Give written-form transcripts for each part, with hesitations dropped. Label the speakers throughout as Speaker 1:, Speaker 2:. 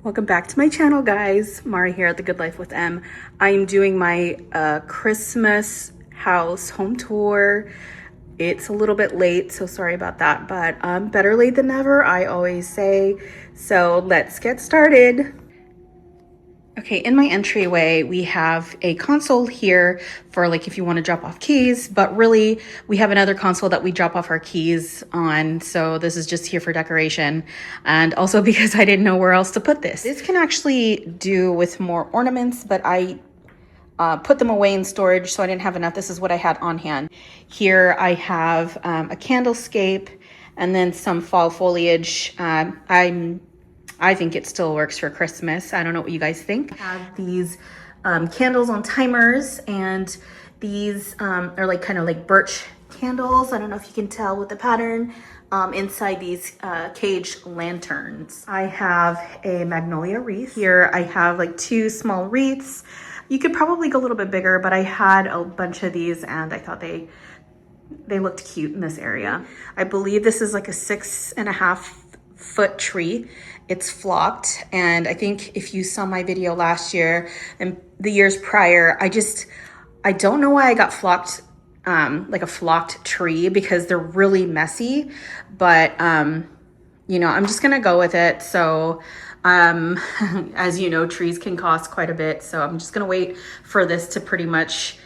Speaker 1: Welcome back to my channel, guys. Mari here at The Good Life with M. I'm doing my Christmas house home tour. It's a little bit late, so sorry about that, but better late than never, I always say. So let's get started. Okay, in my entryway, we have a console here for like if you want to drop off keys, but really we have another console that we drop off our keys on. So this is just here for decoration. And also because I didn't know where else to put this. This can actually do with more ornaments, but I put them away in storage, so I didn't have enough. This is what I had on hand. Here I have a candlescape and then some fall foliage. I think it still works for Christmas. I don't know what you guys think. I have these candles on timers, and these are like kind of like birch candles. I don't know if you can tell with the pattern inside these cage lanterns. I have a magnolia wreath. Here I have like two small wreaths. You could probably go a little bit bigger, but I had a bunch of these and I thought they looked cute in this area. I believe this is like a 6.5-foot tree. It's flocked, and I think if you saw my video last year and the years prior, I don't know why I got flocked, like a flocked tree, because they're really messy, but you know, I'm just gonna go with it. So as you know, trees can cost quite a bit, so I'm just gonna wait for this to pretty much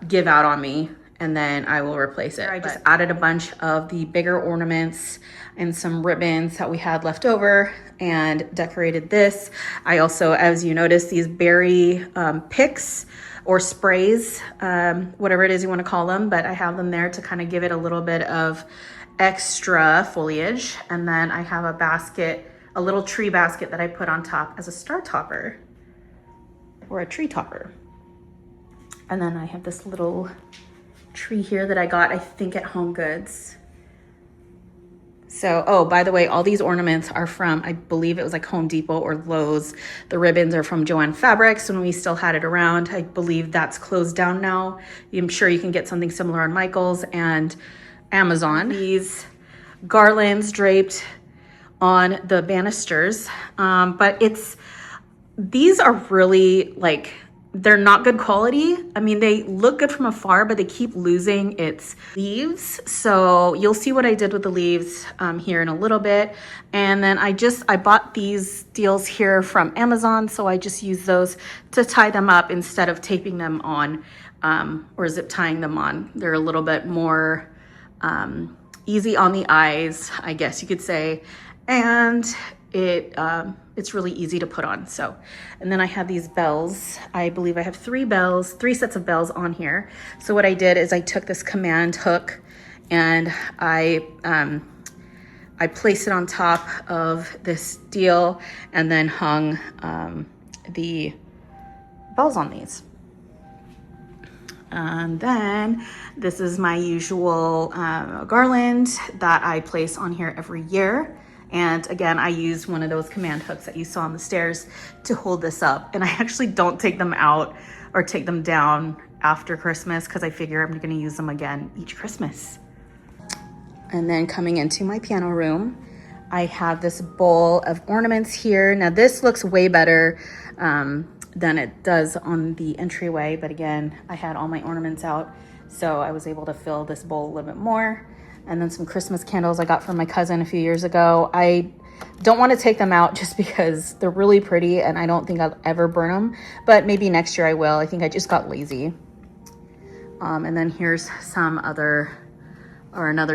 Speaker 1: give out on me, and then I will replace it. I just added a bunch of the bigger ornaments and some ribbons that we had left over and decorated this. I also, as you notice, these berry picks or sprays, whatever it is you want to call them, but I have them there to kind of give it a little bit of extra foliage. And then I have a basket, a little tree basket that I put on top as a star topper or a tree topper. And then I have this little tree here that I got, I think, at Home Goods. So, oh, by the way, all these ornaments are from, I believe it was like Home Depot or Lowe's. The ribbons are from Joann Fabrics when we still had it around. I believe that's closed down now. I'm sure you can get something similar on Michael's and Amazon. These garlands draped on the banisters, but these are really like, they're not good quality. I mean, they look good from afar, but they keep losing its leaves. So you'll see what I did with the leaves here in a little bit. And then I bought these deals here from Amazon. So I just use those to tie them up instead of taping them on or zip tying them on. They're a little bit more easy on the eyes, I guess you could say. And it's really easy to put on. So, and then I have these bells. I believe I have three sets of bells on here. So what I did is I took this command hook and I placed it on top of this deal and then hung the bells on these. And then this is my usual garland that I place on here every year. And again, I used one of those command hooks that you saw on the stairs to hold this up. And I actually don't take them out or take them down after Christmas because I figure I'm gonna use them again each Christmas. And then coming into my piano room, I have this bowl of ornaments here. Now this looks way better than it does on the entryway. But again, I had all my ornaments out, so I was able to fill this bowl a little bit more. And then some Christmas candles I got from my cousin a few years ago. I don't want to take them out just because they're really pretty and I don't think I'll ever burn them, but maybe next year I will. I think I just got lazy. And then here's another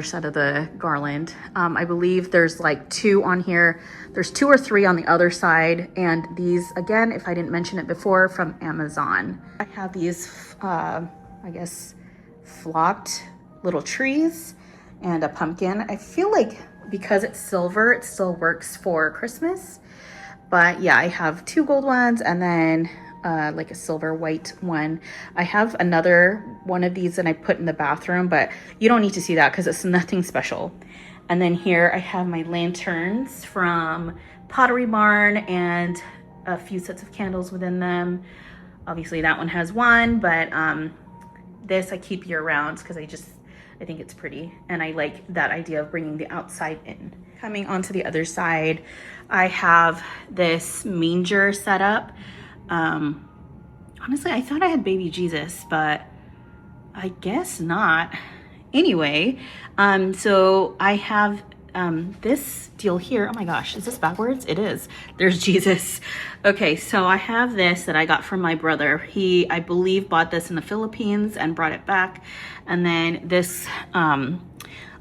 Speaker 1: set of the garland. I believe there's like two on here. There's 2 or 3 on the other side. And these, again, if I didn't mention it before, from Amazon. I have these, I guess, flocked little trees and a pumpkin. I feel like because it's silver, it still works for Christmas. But yeah, I have 2 gold ones and then like a silver white one. I have another one of these that I put in the bathroom, but you don't need to see that because it's nothing special. And then here I have my lanterns from Pottery Barn and a few sets of candles within them. Obviously that one has one, but this I keep year round because I think it's pretty and I like that idea of bringing the outside in. Coming onto the other side, I have this manger set up. Honestly, I thought I had baby Jesus, but I guess not. Anyway, so I have this deal here. Oh my gosh, is this backwards? It is. There's Jesus. Okay, so I have this that I got from my brother. He, I believe, bought this in the Philippines and brought it back. And then this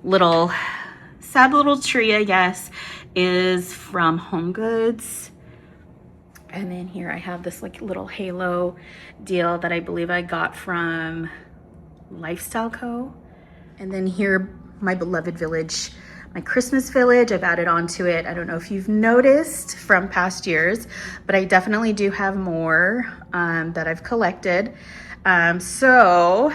Speaker 1: little sad little tree, I guess, is from Home Goods. And then here I have this like little halo deal that I believe I got from Lifestyle Co. And then here, my beloved village, my Christmas village, I've added on to it. I don't know if you've noticed from past years, but I definitely do have more that I've collected. So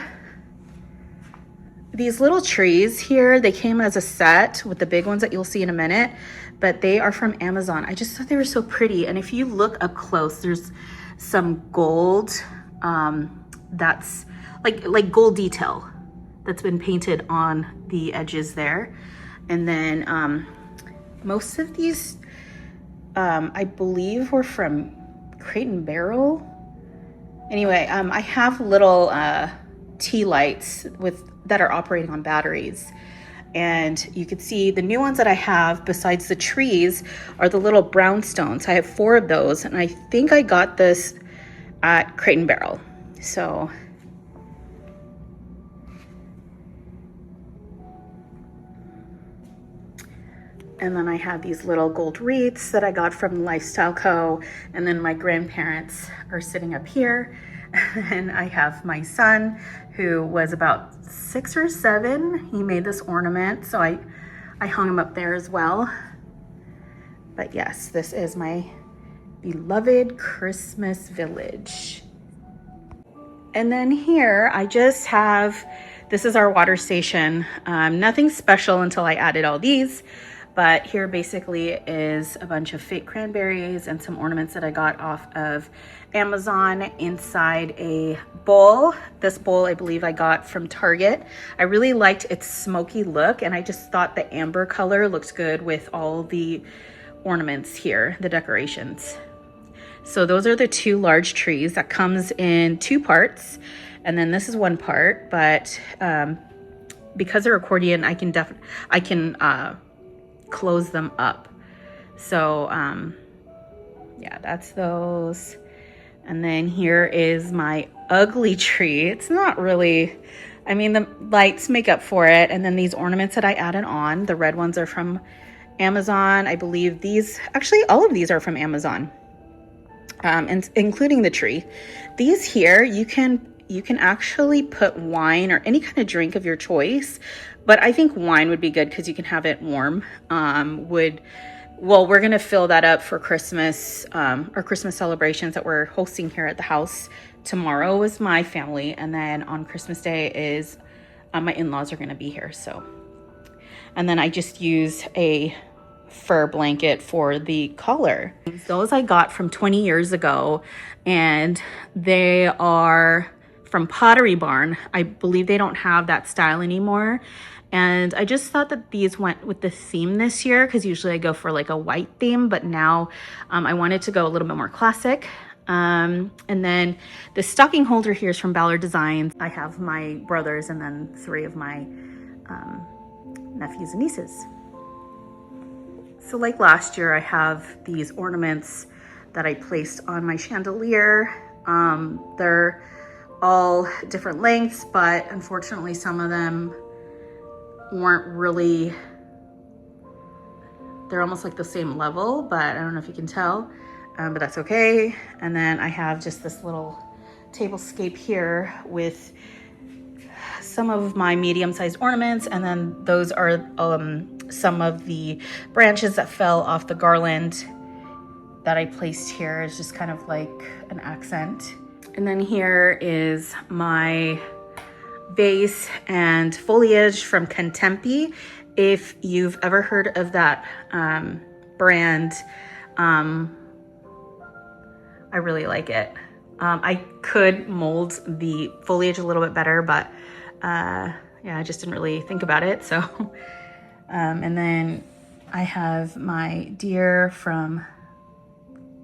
Speaker 1: these little trees here, they came as a set with the big ones that you'll see in a minute, but they are from Amazon. I just thought they were so pretty. And if you look up close, there's some gold that's like gold detail that's been painted on the edges there. And then most of these, I believe, were from Crate and Barrel. Anyway, I have little tea lights that are operating on batteries. And you can see the new ones that I have besides the trees are the little brownstones. I have 4 of those, and I think I got this at Crate and Barrel. So and then I have these little gold wreaths that I got from Lifestyle Co. And then my grandparents are sitting up here. And I have my son, who was about 6 or 7. He made this ornament, so I hung him up there as well. But yes, this is my beloved Christmas village. And then here I just have, this is our water station. Nothing special until I added all these. But here basically is a bunch of fake cranberries and some ornaments that I got off of Amazon inside a bowl. This bowl I believe I got from Target. I really liked its smoky look, and I just thought the amber color looked good with all the ornaments here, the decorations. So those are the 2 large trees. That comes in 2 parts, and then this is 1 part, but because they're accordion, I can close them up. So yeah, that's those. And then here is my ugly tree. It's not really, I mean, the lights make up for it. And then these ornaments that I added on, the red ones are from Amazon. I believe these, actually all of these are from Amazon, and including the tree. These here, you can actually put wine or any kind of drink of your choice, but I think wine would be good because you can have it warm. Well, we're gonna fill that up for Christmas, our Christmas celebrations that we're hosting here at the house. Tomorrow is my family, and then on Christmas Day is my in-laws are gonna be here. So, and then I just use a fur blanket for the collar. Those I got from 20 years ago, and they are from Pottery Barn. I believe they don't have that style anymore. And I just thought that these went with the theme this year, because usually I go for like a white theme, but now I wanted to go a little bit more classic. And then the stocking holder here is from Ballard Designs. I have my brothers and then 3 of my nephews and nieces. So like last year, I have these ornaments that I placed on my chandelier. They're all different lengths, but unfortunately some of them weren't really, they're almost like the same level, but I don't know if you can tell, but that's okay. And then I have just this little tablescape here with some of my medium-sized ornaments, and then those are some of the branches that fell off the garland that I placed here. It's just kind of like an accent. And then here is my vase and foliage from Contempi. If you've ever heard of that brand, I really like it. I could mold the foliage a little bit better, but yeah, I just didn't really think about it. So, and then I have my deer from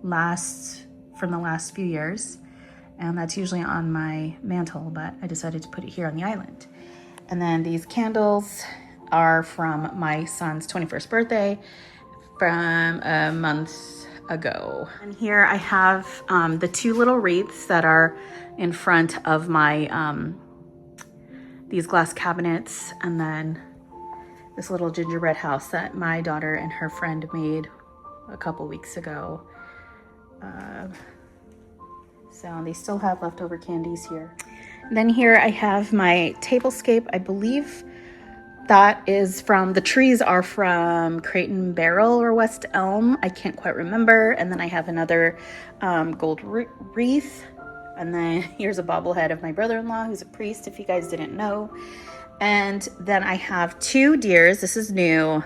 Speaker 1: the last few years, and that's usually on my mantle, but I decided to put it here on the island. And then these candles are from my son's 21st birthday from a month ago. And here I have the two little wreaths that are in front of my these glass cabinets, and then this little gingerbread house that my daughter and her friend made a couple weeks ago. So they still have leftover candies here. And then here I have my tablescape. I believe that is from, the trees are from Crate and Barrel or West Elm. I can't quite remember. And then I have another gold wreath. And then here's a bobblehead of my brother-in-law, who's a priest, if you guys didn't know. And then I have two deers. This is new.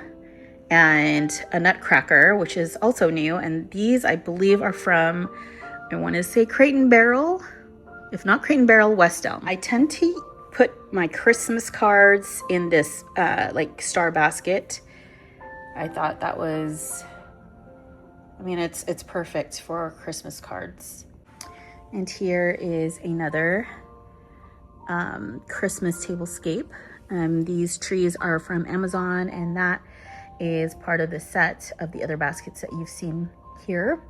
Speaker 1: And a nutcracker, which is also new. And these, I believe, are from, I want to say Crate and Barrel. If not Crate and Barrel, West Elm. I tend to put my Christmas cards in this like star basket. I thought that was, I mean, it's perfect for Christmas cards. And here is another Christmas tablescape. These trees are from Amazon, and that is part of the set of the other baskets that you've seen here.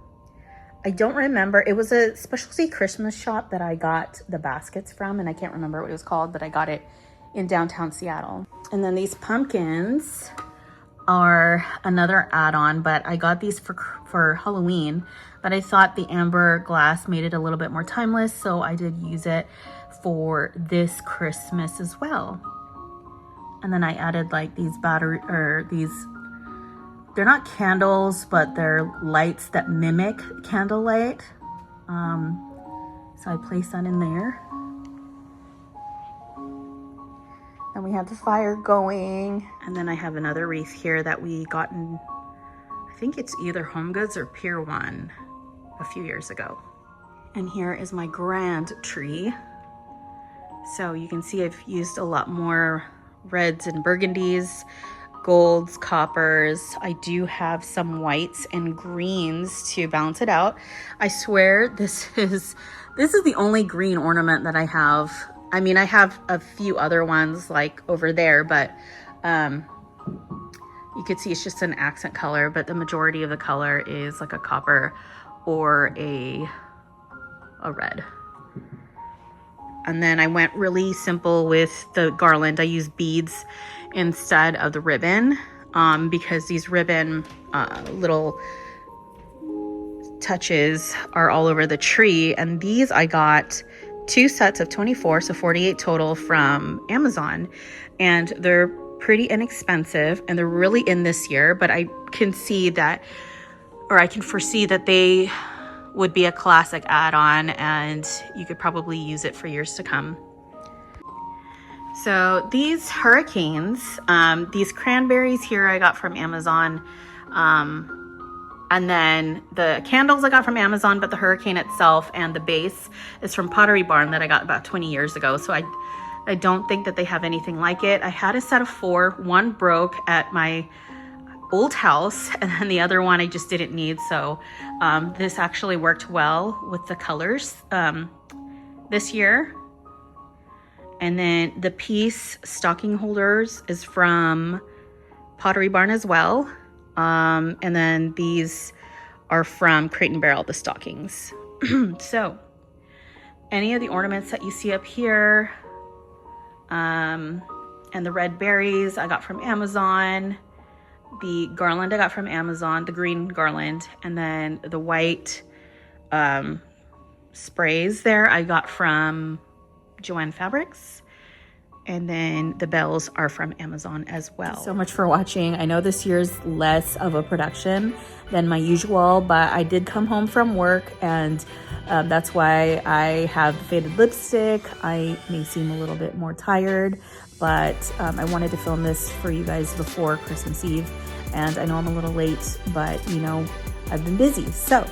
Speaker 1: I don't remember. It was a specialty Christmas shop that I got the baskets from, and I can't remember what it was called, but I got it in downtown Seattle. And then these pumpkins are another add-on, but I got these for Halloween, but I thought the amber glass made it a little bit more timeless, so I did use it for this Christmas as well. And then I added like these they're not candles, but they're lights that mimic candlelight. So I placed that in there. Then we have the fire going. And then I have another wreath here that we got in, I think it's either Home Goods or Pier 1 a few years ago. And here is my grand tree. So you can see I've used a lot more reds and burgundies, golds, coppers. I do have some whites and greens to balance it out. I swear this is the only green ornament that I have. I mean, I have a few other ones like over there, but you could see it's just an accent color, but the majority of the color is like a copper or a red. And then I went really simple with the garland. I used beads instead of the ribbon because these ribbon little touches are all over the tree. And these I got 2 sets of 24, so 48 total from Amazon. And they're pretty inexpensive and they're really in this year, but I can see that, or I can foresee that they would be a classic add-on and you could probably use it for years to come. So these hurricanes, these cranberries here I got from Amazon. And then the candles I got from Amazon, but the hurricane itself and the base is from Pottery Barn that I got about 20 years ago. So I don't think that they have anything like it. I had a set of 4, 1 broke at my old house, and then the other one I just didn't need. So this actually worked well with the colors this year. And then the piece stocking holders is from Pottery Barn as well. And then these are from Crate and Barrel, the stockings. So any of the ornaments that you see up here, and the red berries I got from Amazon, the garland I got from Amazon, the green garland, and then the white sprays there I got from Joanne Fabrics. And then the bells are from Amazon as well. Thanks so much for watching. I know this year's less of a production than my usual, but I did come home from work, and that's why I have faded lipstick. I may seem a little bit more tired, but I wanted to film this for you guys before Christmas Eve. And I know I'm a little late, but you know, I've been busy. So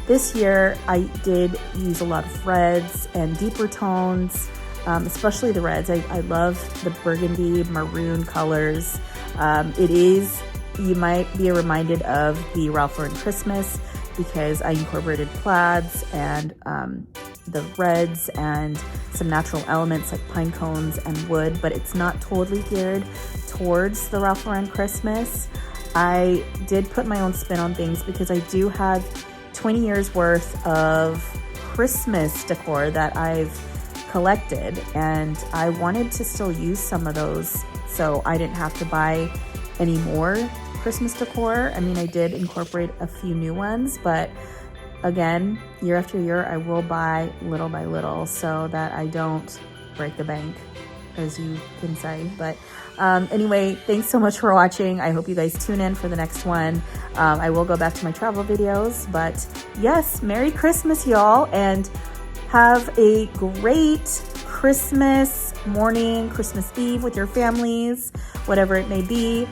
Speaker 1: this year I did use a lot of reds and deeper tones. Especially the reds. I love the burgundy maroon colors. It is you might be reminded of the Ralph Lauren Christmas because I incorporated plaids and the reds and some natural elements like pine cones and wood, but it's not totally geared towards the Ralph Lauren Christmas. I did put my own spin on things because I do have 20 years worth of Christmas decor that I've collected, and I wanted to still use some of those so I didn't have to buy any more Christmas decor. I mean, I did incorporate a few new ones, but again, year after year, I will buy little by little so that I don't break the bank, as you can say. But anyway, thanks so much for watching. I hope you guys tune in for the next one. I will go back to my travel videos, but yes, Merry Christmas, y'all, and have a great Christmas morning, Christmas Eve with your families, whatever it may be.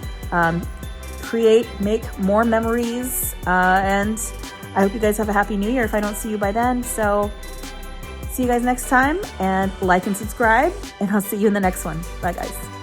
Speaker 1: Make more memories, and I hope you guys have a happy new year if I don't see you by then. So see you guys next time, and like and subscribe, and I'll see you in the next one. Bye guys.